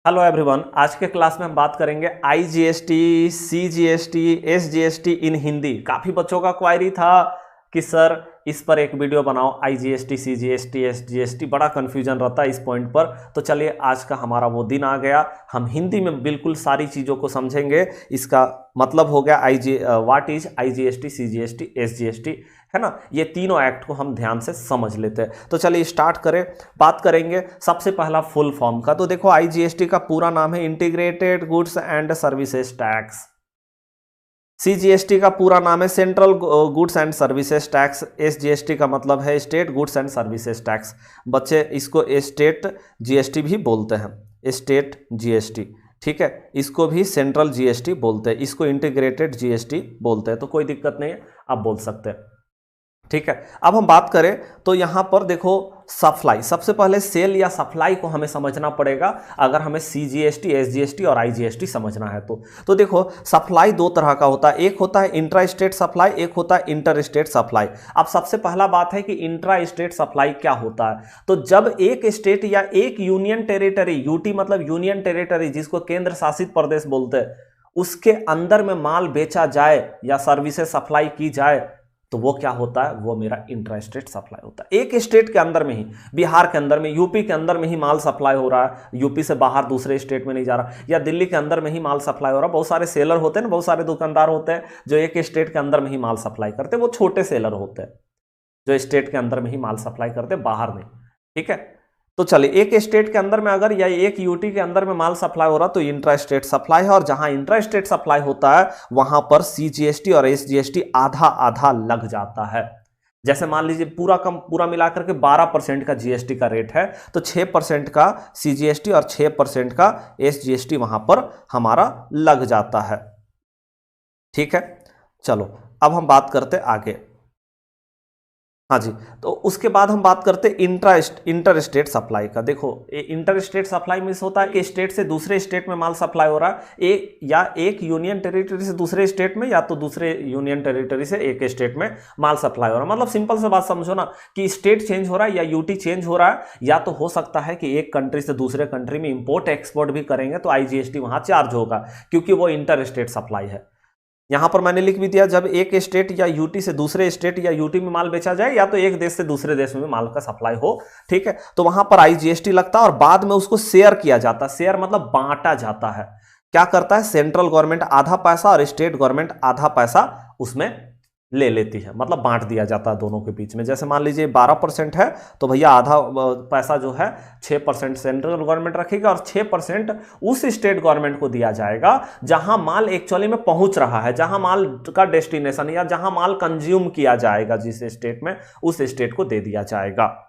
Hello everyone, आज के class में हम बात करेंगे आईजीएसटी, सीजीएसटी, एसजीएसटी इन हिंदी। काफ़ी बच्चों का क्वायरी था कि सर इस पर एक वीडियो बनाओ, आईजीएसटी, सीजीएसटी, एसजीएसटी, बड़ा कन्फ्यूजन रहता है इस पॉइंट पर। तो चलिए आज का हमारा वो दिन आ गया, हम हिंदी में बिल्कुल सारी चीज़ों को समझेंगे। इसका मतलब हो गया what is IGST, CGST, SGST, है ना। ये तीनों एक्ट को हम ध्यान से समझ लेते हैं। तो चलिए स्टार्ट करें। बात करेंगे सबसे पहला फुल फॉर्म का। तो देखो आईजीएसटी का पूरा नाम है integrated goods and services tax. CGST का पूरा नाम है central goods and services tax. SGST का मतलब है state goods and services tax. बच्चे इसको स्टेट जीएसटी भी बोलते हैं, स्टेट जीएसटी, ठीक है। इसको भी सेंट्रल जीएसटी बोलते हैं, इसको इंटीग्रेटेड जीएसटी बोलते हैं। तो कोई दिक्कत नहीं है, आप बोल सकते हैं, ठीक है। अब हम बात करें तो यहां पर देखो सप्लाई, सबसे पहले सेल या सप्लाई को हमें समझना पड़ेगा अगर हमें सीजीएसटी, एसजीएसटी और आईजीएसटी समझना है तो देखो सप्लाई दो तरह का होता है, एक होता है इंट्रा स्टेट सप्लाई, एक होता है इंटर स्टेट सप्लाई। अब सबसे पहला बात है कि इंट्रा स्टेट सप्लाई क्या होता है। तो जब एक स्टेट या एक यूनियन टेरिटरी, यूटी मतलब यूनियन टेरिटरी जिसको केंद्र शासित प्रदेश बोलते हैं, उसके अंदर में माल बेचा जाए या सर्विसेज सप्लाई की जाए तो वो क्या होता है, वो मेरा इंट्रा स्टेट सप्लाई होता है। एक स्टेट के अंदर में ही, बिहार के अंदर में, यूपी के अंदर में ही माल सप्लाई हो रहा है, यूपी से बाहर दूसरे स्टेट में नहीं जा रहा, या दिल्ली के अंदर में ही माल सप्लाई हो रहा है। बहुत सारे सेलर होते हैं ना, बहुत सारे दुकानदार होते हैं जो एक स्टेट के अंदर में ही माल सप्लाई करते हैं, वो छोटे सेलर होते हैं जो स्टेट के अंदर में ही माल सप्लाई करते हैं, बाहर नहीं, ठीक है। तो चलिए एक स्टेट के अंदर में अगर या एक यूटी के अंदर में माल सप्लाई हो रहा तो इंट्रा स्टेट सप्लाई है, और जहां इंट्रा स्टेट सप्लाई होता है वहां पर सीजीएसटी और एसजीएसटी आधा आधा लग जाता है। जैसे मान लीजिए पूरा मिलाकर के 12% का जीएसटी का रेट है, तो 6% का सीजीएसटी और 6% का एसजीएसटी वहां पर हमारा लग जाता है, ठीक है। चलो अब हम बात करते आगे। हाँ जी, तो उसके बाद हम बात करते इंटर स्टेट सप्लाई का। देखो इंटर स्टेट सप्लाई मीन्स होता है कि स्टेट से दूसरे स्टेट में माल सप्लाई हो रहा है, एक यूनियन टेरिटरी से दूसरे स्टेट में, या तो दूसरे यूनियन टेरिटरी से एक स्टेट में माल सप्लाई हो रहा है। मतलब सिंपल से बात समझो ना कि स्टेट चेंज हो रहा है या यूटी चेंज हो रहा है, या तो हो सकता है कि एक कंट्री से दूसरे कंट्री में इंपोर्ट एक्सपोर्ट भी करेंगे तो आईजीएसटी वहां चार्ज होगा, क्योंकि वो इंटर स्टेट सप्लाई है। यहां पर मैंने लिख भी दिया, जब एक स्टेट या यूटी से दूसरे स्टेट या यूटी में माल बेचा जाए, या तो एक देश से दूसरे देश में माल का सप्लाई हो, ठीक है, तो वहां पर आईजीएसटी लगता है और बाद में उसको शेयर किया जाता है। शेयर मतलब बांटा जाता है। क्या करता है, सेंट्रल गवर्नमेंट आधा पैसा और स्टेट गवर्नमेंट आधा पैसा उसमें ले लेती है, मतलब बांट दिया जाता है दोनों के बीच में। जैसे मान लीजिए 12% है तो भैया आधा पैसा जो है 6% सेंट्रल गवर्नमेंट रखेगा और 6% उस स्टेट गवर्नमेंट को दिया जाएगा जहां माल एक्चुअली में पहुंच रहा है, जहां माल का डेस्टिनेशन या जहां माल कंज्यूम किया जाएगा जिस स्टेट में, उस स्टेट को दे दिया जाएगा।